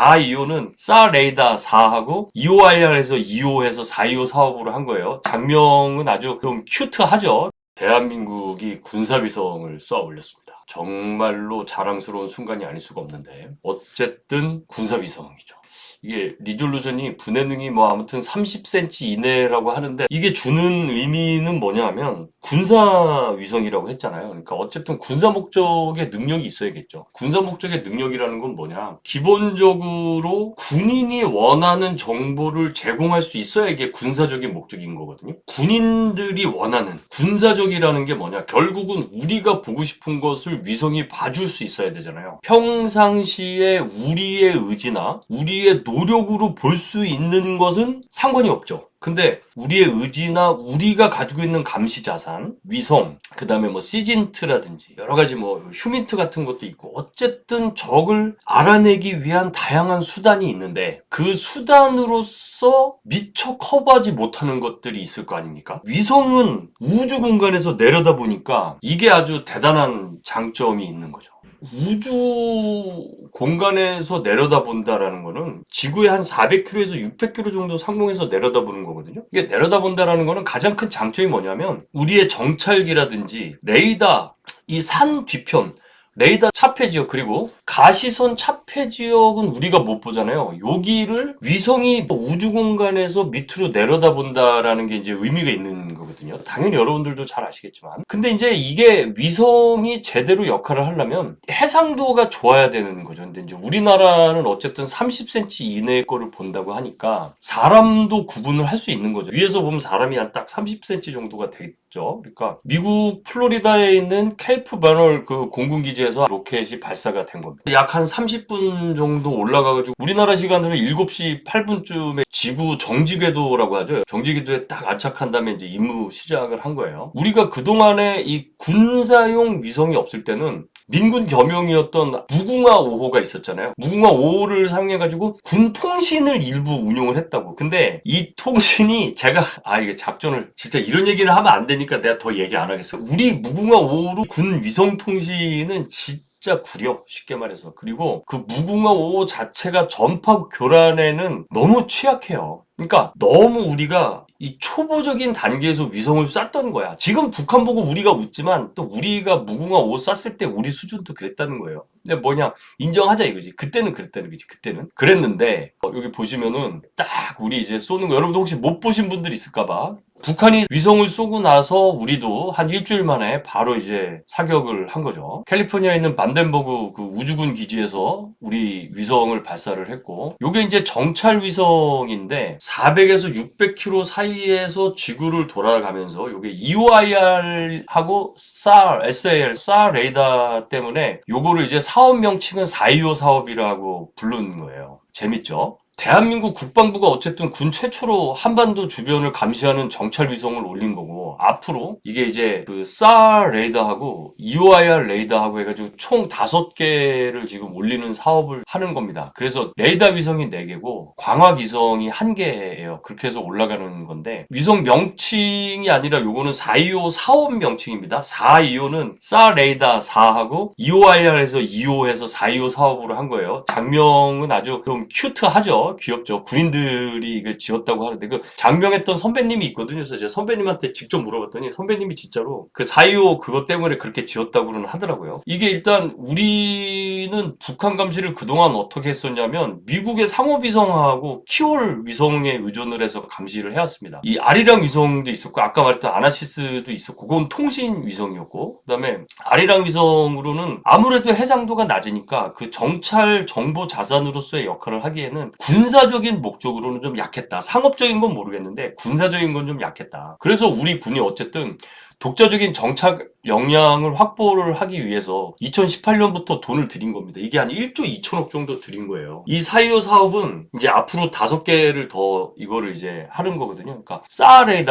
425는 SAR 레이더 4하고 EOIR에서 2호해서 425 사업으로 한 거예요. 장명은 아주 좀 큐트하죠. 대한민국이 군사위성을 쏘아 올렸습니다. 정말로 자랑스러운 순간이 아닐 수가 없는데 어쨌든 군사위성이죠. 이게 리졸루션이 분해능이 뭐 아무튼 30cm 이내라고 하는데 이게 주는 의미는 뭐냐면 군사 위성이라고 했잖아요. 그러니까 어쨌든 군사 목적의 능력이 있어야겠죠. 군사 목적의 능력이라는 건 뭐냐? 기본적으로 군인이 원하는 정보를 제공할 수 있어야 이게 군사적인 목적인 거거든요. 군인들이 원하는 군사적이라는 게 뭐냐? 결국은 우리가 보고 싶은 것을 위성이 봐줄 수 있어야 되잖아요. 평상시에 우리의 의지나 우리의 노력으로 볼 수 있는 것은 상관이 없죠. 근데 우리의 의지나 우리가 가지고 있는 감시 자산, 위성, 그 다음에 뭐 시진트라든지 여러 가지 뭐 휴민트 같은 것도 있고 어쨌든 적을 알아내기 위한 다양한 수단이 있는데 그 수단으로서 미처 커버하지 못하는 것들이 있을 거 아닙니까? 위성은 우주 공간에서 내려다 보니까 이게 아주 대단한 장점이 있는 거죠. 우주 공간에서 내려다본다라는 거는 지구의 한 400km에서 600km 정도 상공에서 내려다보는 거거든요. 이게 내려다본다라는 거는 가장 큰 장점이 뭐냐면 우리의 정찰기라든지 레이더, 이 산 뒤편 레이더 차폐 지역 그리고 가시선 차폐 지역은 우리가 못 보잖아요. 여기를 위성이 우주 공간에서 밑으로 내려다본다라는 게 이제 의미가 있는 거거든요. 당연히 여러분들도 잘 아시겠지만. 근데 이제 이게 위성이 제대로 역할을 하려면 해상도가 좋아야 되는 거죠. 근데 이제 우리나라는 어쨌든 30cm 이내의 거를 본다고 하니까 사람도 구분을 할 수 있는 거죠. 위에서 보면 사람이 한 딱 30cm 정도가 되겠죠. 그러니까 미국 플로리다에 있는 케이프 버널 그 공군기지에서 로켓이 발사가 된 겁니다. 약 한 30분 정도 올라가가지고 우리나라 시간으로 7시 8분쯤에 지구 정지궤도라고 하죠. 정지궤도에 딱 안착한 다음에 이제 임무 시작을 한 거예요. 우리가 그동안에 이 군사용 위성이 없을 때는 민군 겸용이었던 무궁화 5호가 있었잖아요. 무궁화 5호를 사용해가지고 군 통신을 일부 운용을 했다고. 근데 이 통신이 제가 이게 작전을 진짜 이런 얘기를 하면 안 되니까 내가 더 얘기 안 하겠어. 우리 무궁화 5호로 군 위성 통신은 진짜 구려, 쉽게 말해서. 그리고 그 무궁화 5호 자체가 전파 교란에는 너무 취약해요. 그러니까 너무 우리가 이 초보적인 단계에서 위성을 쐈던 거야. 지금 북한 보고 우리가 웃지만 또 우리가 무궁화 5 쐈을 때 우리 수준도 그랬다는 거예요. 근데 뭐냐 인정하자 이거지. 그때는 그랬다는 거지. 그때는 그랬는데 여기 보시면은 딱 우리 이제 쏘는 거 여러분도 혹시 못 보신 분들 있을까봐 북한이 위성을 쏘고 나서 우리도 한 일주일 만에 바로 이제 사격을 한 거죠. 캘리포니아에 있는 반덴버그 그 우주군 기지에서 우리 위성을 발사를 했고 요게 이제 정찰 위성인데 400에서 600km 사이에서 지구를 돌아가면서 요게 EOIR하고 SAR 레이더 때문에 요거를 이제 사업 명칭은 425 사업이라고 부르는 거예요. 재밌죠? 대한민국 국방부가 어쨌든 군 최초로 한반도 주변을 감시하는 정찰 위성을 올린 거고 앞으로 이게 이제 그 SAR 레이더하고 EOIR 레이더하고 해가지고 총 5개를 지금 올리는 사업을 하는 겁니다. 그래서 레이더 위성이 4개고 광학 위성이 1개예요. 그렇게 해서 올라가는 건데 위성 명칭이 아니라 요거는 425 사업 명칭입니다. 425는 SAR 레이더 4하고 EOIR에서 2호해서 425 사업으로 한 거예요. 장명은 아주 좀 큐트하죠. 귀엽죠. 군인들이 이걸 지었다고 하는데 그 장명했던 선배님이 있거든요. 그래서 제가 선배님한테 직접 물어봤더니 선배님이 진짜로 그 4.25 그것 때문에 그렇게 지었다고는 하더라고요. 이게 일단 우리는 북한 감시를 그동안 어떻게 했었냐면 미국의 상호위성하고 키올 위성에 의존을 해서 감시를 해왔습니다. 이 아리랑 위성도 있었고 아까 말했던 아나시스도 있었고 그건 통신 위성이었고 그다음에 아리랑 위성으로는 아무래도 해상도가 낮으니까 그 정찰 정보 자산으로서의 역할을 하기에는 군사적인 목적으로는 좀 약했다. 상업적인 건 모르겠는데 군사적인 건 좀 약했다. 그래서 우리 군이 어쨌든 독자적인 정찰 역량을 확보를 하기 위해서 2018년부터 돈을 들인 겁니다. 이게 한 1조 2천억 정도 들인 거예요. 이 사이오 사업은 이제 앞으로 5개를 더 이거를 이제 하는 거거든요. 그러니까 SAR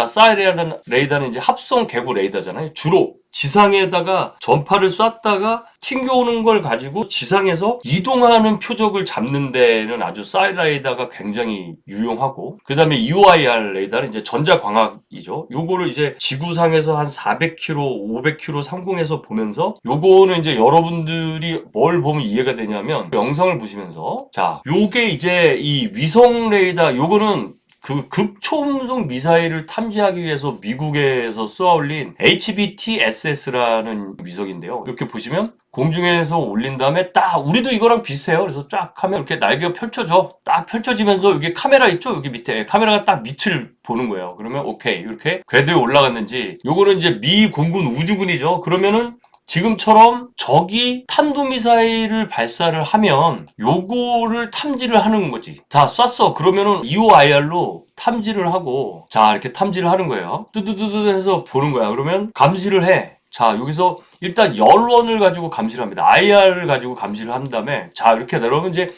레이더는 이제 합성 개구 레이더잖아요. 주로 지상에다가 전파를 쐈다가 튕겨오는 걸 가지고 지상에서 이동하는 표적을 잡는 데는 아주 SAR 레이더가 굉장히 유용하고 그 다음에 EOIR 레이더는 이제 전자광학이죠. 요거를 이제 지구상에서 한 400km, 400km 상공에서 보면서 요거는 이제 여러분들이 뭘 보면 이해가 되냐면 영상을 보시면서 자, 요게 이제 이 위성 레이더 요거는 그 극초음속 미사일을 탐지하기 위해서 미국에서 쏘아올린 HBTSS라는 위성인데요. 이렇게 보시면 공중에서 올린 다음에 딱 우리도 이거랑 비슷해요. 그래서 쫙 하면 이렇게 날개가 펼쳐져. 딱 펼쳐지면서 여기 카메라 있죠? 여기 밑에 카메라가 딱 밑을 보는 거예요. 그러면 오케이 이렇게 궤도에 올라갔는지 요거는 이제 미 공군 우주군이죠. 그러면은 지금처럼 적이 탄도미사일을 발사를 하면 요거를 탐지를 하는 거지. 자, 쐈어. 그러면은 EOIR로 탐지를 하고 자, 이렇게 탐지를 하는 거예요. 뜨드드드 해서 보는 거야. 그러면 감시를 해. 자, 여기서 일단 열원을 가지고 감시를 합니다. IR을 가지고 감시를 한 다음에 자, 이렇게 내려오면 이제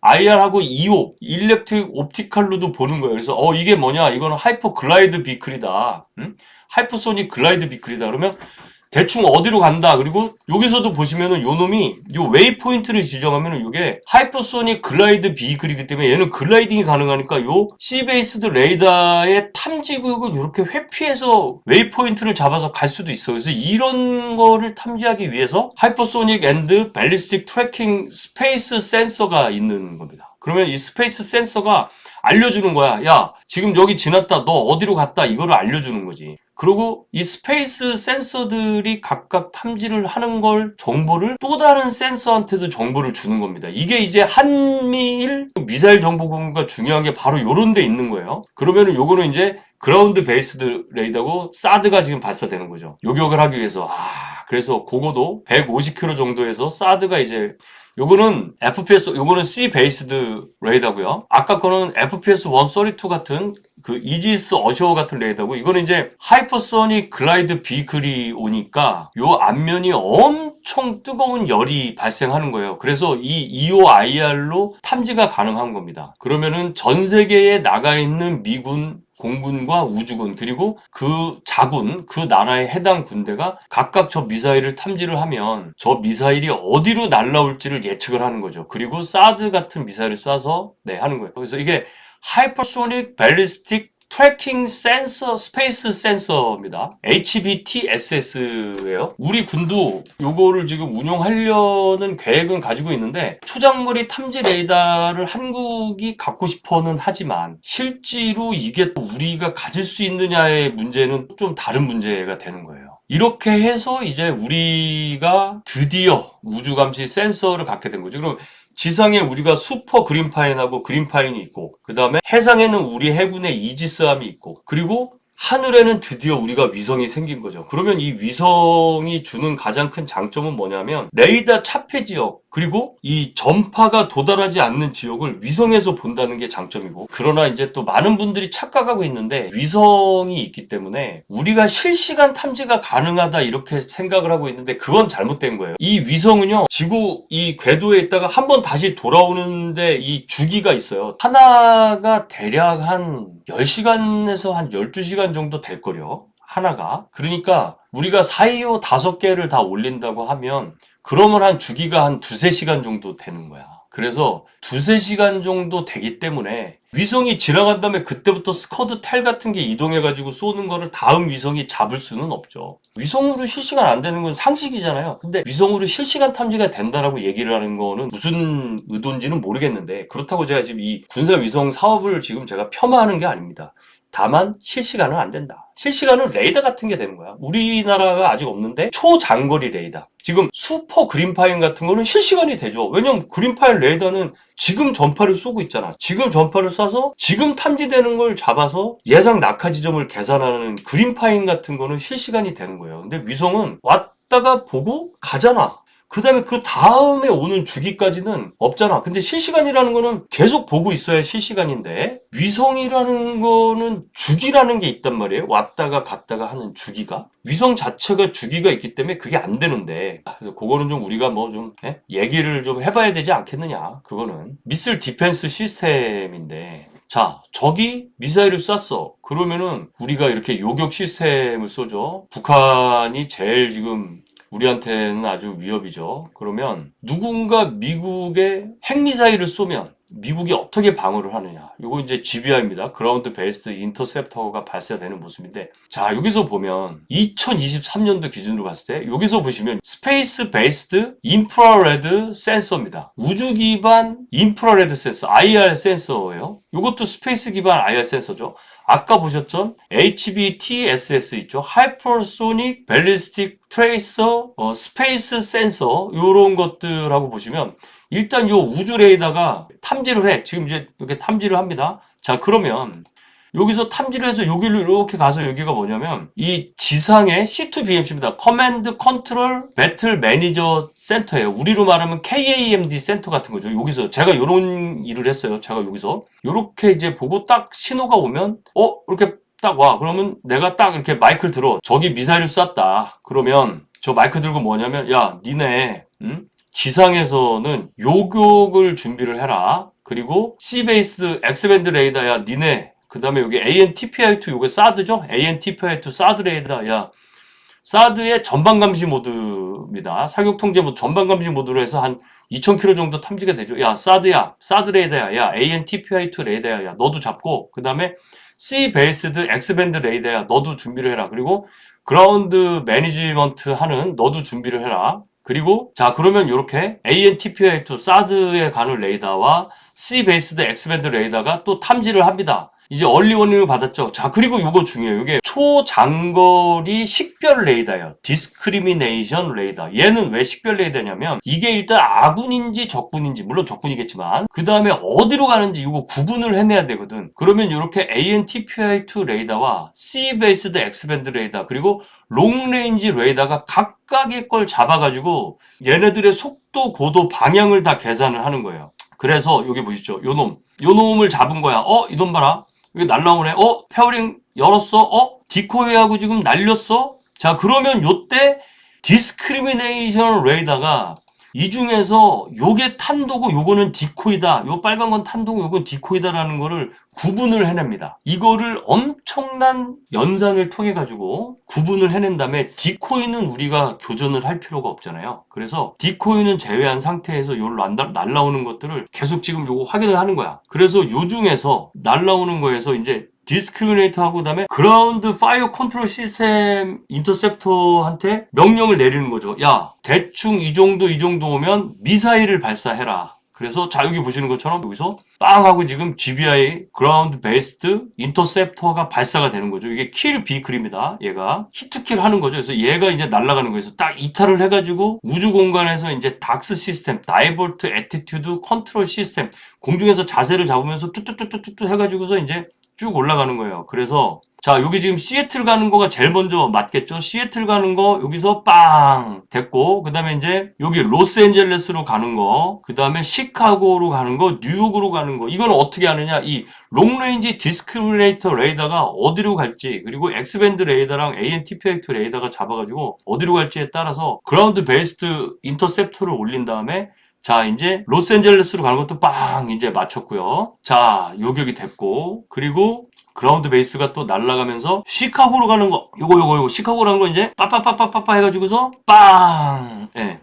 IR하고 EO, 일렉트릭 옵티컬로도 보는 거예요. 그래서 이게 뭐냐? 이거는 하이퍼 글라이드 비클이다. 하이퍼소닉 글라이드 비클이다. 그러면 대충 어디로 간다. 그리고 여기서도 보시면은 요 놈이 요 웨이 포인트를 지정하면은 요게 하이퍼소닉 글라이드 비클이기 때문에 얘는 글라이딩이 가능하니까 요 C-베이스드 레이더의 탐지구역을 이렇게 회피해서 웨이 포인트를 잡아서 갈 수도 있어. 그래서 이런 거를 탐지하기 위해서 하이퍼소닉 앤드 발리스틱 트래킹 스페이스 센서가 있는 겁니다. 그러면 이 스페이스 센서가 알려주는 거야. 야, 지금 여기 지났다. 너 어디로 갔다. 이거를 알려주는 거지. 그리고 이 스페이스 센서들이 각각 탐지를 하는 걸 정보를 또 다른 센서한테도 정보를 주는 겁니다. 이게 이제 한미일 미사일 정보공유가 중요한 게 바로 요런 데 있는 거예요. 그러면은 요거는 이제 그라운드 베이스드 레이더고 사드가 지금 발사되는 거죠. 요격을 하기 위해서. 그래서 그거도 150km 정도에서 사드가 이제 요거는 FPS, 요거는 C 베이스드 레이더고요. 아까 거는 FPS 132 같은 그 이지스 어셔 같은 레이더고 이거는 이제 하이퍼소닉 글라이드 비클이 오니까 요 앞면이 엄청 뜨거운 열이 발생하는 거예요. 그래서 이 EOIR로 탐지가 가능한 겁니다. 그러면은 전 세계에 나가 있는 미군 공군과 우주군 그리고 그 자군 그 나라의 해당 군대가 각각 저 미사일을 탐지를 하면 저 미사일이 어디로 날아올지를 예측을 하는 거죠. 그리고 사드 같은 미사일을 쏴서 하는 거예요. 그래서 이게 하이퍼소닉 발리스틱 트래킹 센서, 스페이스 센서입니다. HBTSS예요. 우리 군도 요거를 지금 운용하려는 계획은 가지고 있는데 초장거리 탐지 레이더를 한국이 갖고 싶어는 하지만 실제로 이게 또 우리가 가질 수 있느냐의 문제는 좀 다른 문제가 되는 거예요. 이렇게 해서 이제 우리가 드디어 우주감시 센서를 갖게 된 거죠. 그럼 지상에 우리가 슈퍼 그린파인하고 그린파인이 있고 그 다음에 해상에는 우리 해군의 이지스함이 있고 그리고 하늘에는 드디어 우리가 위성이 생긴 거죠. 그러면 이 위성이 주는 가장 큰 장점은 뭐냐면 레이더 차폐 지역 그리고 이 전파가 도달하지 않는 지역을 위성에서 본다는 게 장점이고 그러나 이제 또 많은 분들이 착각하고 있는데 위성이 있기 때문에 우리가 실시간 탐지가 가능하다 이렇게 생각을 하고 있는데 그건 잘못된 거예요. 이 위성은요 지구 이 궤도에 있다가 한번 다시 돌아오는데 이 주기가 있어요. 하나가 대략 한 10시간에서 한 12시간 정도 될 거려. 하나가. 그러니까 우리가 425 5개를 다 올린다고 하면 그러면 한 주기가 한 2-3시간 정도 되는 거야. 그래서 2-3시간 정도 되기 때문에 위성이 지나간 다음에 그때부터 스커드 텔 같은 게 이동해가지고 쏘는 거를 다음 위성이 잡을 수는 없죠. 위성으로 실시간 안 되는 건 상식이잖아요. 근데 위성으로 실시간 탐지가 된다라고 얘기를 하는 거는 무슨 의도인지는 모르겠는데 그렇다고 제가 지금 이 군사 위성 사업을 지금 제가 폄하하는 게 아닙니다. 다만 실시간은 안 된다. 실시간은 레이더 같은 게 되는 거야. 우리나라가 아직 없는데 초장거리 레이더. 지금 슈퍼 그린파인 같은 거는 실시간이 되죠. 왜냐면 그린파인 레이더는 지금 전파를 쏘고 있잖아. 지금 전파를 쏴서 지금 탐지되는 걸 잡아서 예상 낙하 지점을 계산하는 그린파인 같은 거는 실시간이 되는 거예요. 근데 위성은 왔다가 보고 가잖아. 그 다음에 그 다음에 오는 주기까지는 없잖아. 근데 실시간이라는 거는 계속 보고 있어야 실시간인데 위성이라는 거는 주기라는 게 있단 말이에요. 왔다가 갔다가 하는 주기가. 위성 자체가 주기가 있기 때문에 그게 안 되는데 그래서 그거는 좀 우리가 뭐 좀 얘기를 좀 해봐야 되지 않겠느냐. 그거는 미슬 디펜스 시스템인데 자, 적이 미사일을 쐈어. 그러면은 우리가 이렇게 요격 시스템을 쏘죠. 북한이 제일 지금 우리한테는 아주 위협이죠. 그러면 누군가 미국의 핵미사일을 쏘면 미국이 어떻게 방어를 하느냐. 이거 이제 GBI입니다. 그라운드 베이스드 인터셉터가 발사되는 모습인데, 자, 여기서 보면 2023년도 기준으로 봤을 때 여기서 보시면 스페이스 베이스드 인프라레드 센서입니다. 우주 기반 인프라레드 센서, IR 센서예요. 이것도 스페이스 기반 IR 센서죠. 아까 보셨던 HBTSS 있죠. 하이퍼소닉 벨리스틱 트레이서 스페이스 센서 이런 것들하고 보시면 일단 요 우주 레이더가 탐지를 해. 지금 이제 이렇게 탐지를 합니다. 자, 그러면 여기서 탐지를 해서 여기로 이렇게 가서 여기가 뭐냐면 이 지상의 C2BMC입니다. 커맨드 컨트롤 배틀 매니저 센터예요. 우리로 말하면 KAMD 센터 같은 거죠. 여기서 제가 요런 일을 했어요. 제가 여기서 요렇게 이제 보고 딱 신호가 오면 이렇게 딱 와. 그러면 내가 딱 이렇게 마이크를 들어. 저기 미사일을 쐈다. 그러면 저 마이크 들고 뭐냐면 야, 니네 지상에서는 요격을 준비를 해라. 그리고 C-베이스드 X밴드 레이더야 니네 그 다음에 여기 AN-TPI-2 요게 사드죠? AN-TPI-2 사드 레이더 야 사드의 전방 감시 모드입니다. 사격 통제 모드 전방 감시 모드로 해서 한 2000km 정도 탐지가 되죠. 야 사드야 사드 레이더야 야 AN-TPI-2 레이더야 야 너도 잡고 그 다음에 C-베이스드 X밴드 레이더야 너도 준비를 해라. 그리고 그라운드 매니지먼트 하는 너도 준비를 해라. 그리고 자 그러면 이렇게 AN-TPI-2 사드에 가는 레이더와 C-베이스드 X밴드 레이더가 또 탐지를 합니다. 이제 얼리 워닝을 받았죠. 자 그리고 이거 중요해요. 이게 초장거리 식별 레이더예요. 디스크리미네이션 레이더. 얘는 왜 식별 레이더냐면 이게 일단 아군인지 적군인지 물론 적군이겠지만 그 다음에 어디로 가는지 이거 구분을 해내야 되거든. 그러면 이렇게 AN-TPI-2 레이더와 C-베이스드 X밴드 레이더 그리고 롱레인지 레이더가 각각의 걸 잡아가지고 얘네들의 속도, 고도, 방향을 다 계산을 하는 거예요. 그래서 여기 보시죠. 요 놈을 잡은 거야. 이놈 봐라. 여기 날라오네. 페어링 열었어. 디코이하고 지금 날렸어. 자, 그러면 요때 디스크리미네이션 레이더가 이 중에서 요게 탄도고 요거는 디코이다. 요 빨간 건 탄도고 요건 디코이다라는 거를 구분을 해냅니다. 이거를 엄청난 연산을 통해 가지고 구분을 해낸 다음에 디코이는 우리가 교전을 할 필요가 없잖아요. 그래서 디코이는 제외한 상태에서 요 날라오는 것들을 계속 지금 요거 확인을 하는 거야. 그래서 요 중에서 날라오는 거에서 이제 디스크리미네이터하고 그다음에 그라운드 파이어 컨트롤 시스템 인터셉터한테 명령을 내리는 거죠. 야, 대충 이 정도 오면 미사일을 발사해라. 그래서 자 여기 보시는 것처럼 여기서 빵 하고 지금 GBI 그라운드 베이스드 인터셉터가 발사가 되는 거죠. 이게 킬 비클입니다. 얘가 히트킬 하는 거죠. 그래서 얘가 이제 날아가는 거에서 딱 이탈을 해가지고 우주 공간에서 이제 닥스 시스템, 다이볼트 애티튜드 컨트롤 시스템 공중에서 자세를 잡으면서 뚜뚜뚜뚜뚜 해가지고서 이제 쭉 올라가는 거예요. 그래서 자 여기 지금 시애틀 가는 거가 제일 먼저 맞겠죠. 시애틀 가는 거 여기서 빵 됐고 그 다음에 이제 여기 로스앤젤레스로 가는 거그 다음에 시카고로 가는 거 뉴욕으로 가는 거 이건 어떻게 하느냐 이 롱레인지 디스크리미네이터 레이더가 어디로 갈지 그리고 X밴드 레이더랑 AN-TPI-2 레이더가 잡아가지고 어디로 갈지에 따라서 그라운드 베이스드 인터셉터를 올린 다음에 자, 이제 로스앤젤레스로 가는 것도 빵 이제 맞췄고요. 자, 요격이 됐고 그리고 그라운드 베이스가 또 날아가면서 시카고로 가는 거 요거 시카고로 가는 거 이제 빠빠빠빠빠빠 해가지고서 빵 예.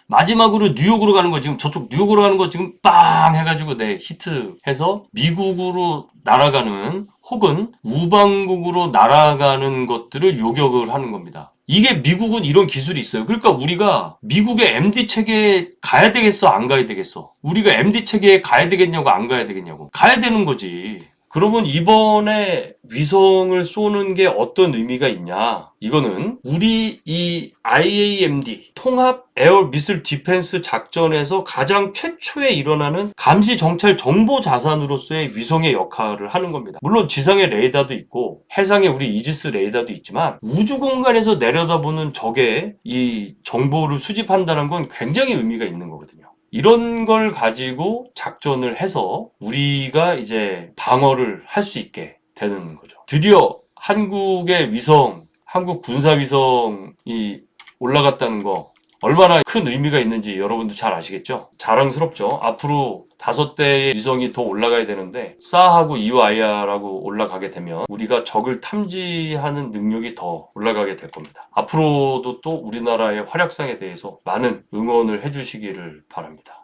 마지막으로 뉴욕으로 가는 거 지금 저쪽 뉴욕으로 가는 거 지금 빵 해가지고 네 히트해서 미국으로 날아가는 혹은 우방국으로 날아가는 것들을 요격을 하는 겁니다. 이게 미국은 이런 기술이 있어요. 그러니까 우리가 미국의 MD 체계에 가야 되겠어? 안 가야 되겠어? 우리가 MD 체계에 가야 되겠냐고 안 가야 되겠냐고? 가야 되는 거지. 그러면 이번에 위성을 쏘는 게 어떤 의미가 있냐? 이거는 우리 이 IAMD 통합 에어 미슬 디펜스 작전에서 가장 최초에 일어나는 감시 정찰 정보 자산으로서의 위성의 역할을 하는 겁니다. 물론 지상의 레이더도 있고 해상에 우리 이지스 레이더도 있지만 우주 공간에서 내려다보는 적의 이 정보를 수집한다는 건 굉장히 의미가 있는 거거든요. 이런 걸 가지고 작전을 해서 우리가 이제 방어를 할 수 있게 되는 거죠. 드디어 한국의 위성, 한국 군사 위성이 올라갔다는 거 얼마나 큰 의미가 있는지 여러분도 잘 아시겠죠? 자랑스럽죠? 앞으로 5대의 위성이 더 올라가야 되는데 싸하고 EOIR하고 올라가게 되면 우리가 적을 탐지하는 능력이 더 올라가게 될 겁니다. 앞으로도 또 우리나라의 활약상에 대해서 많은 응원을 해주시기를 바랍니다.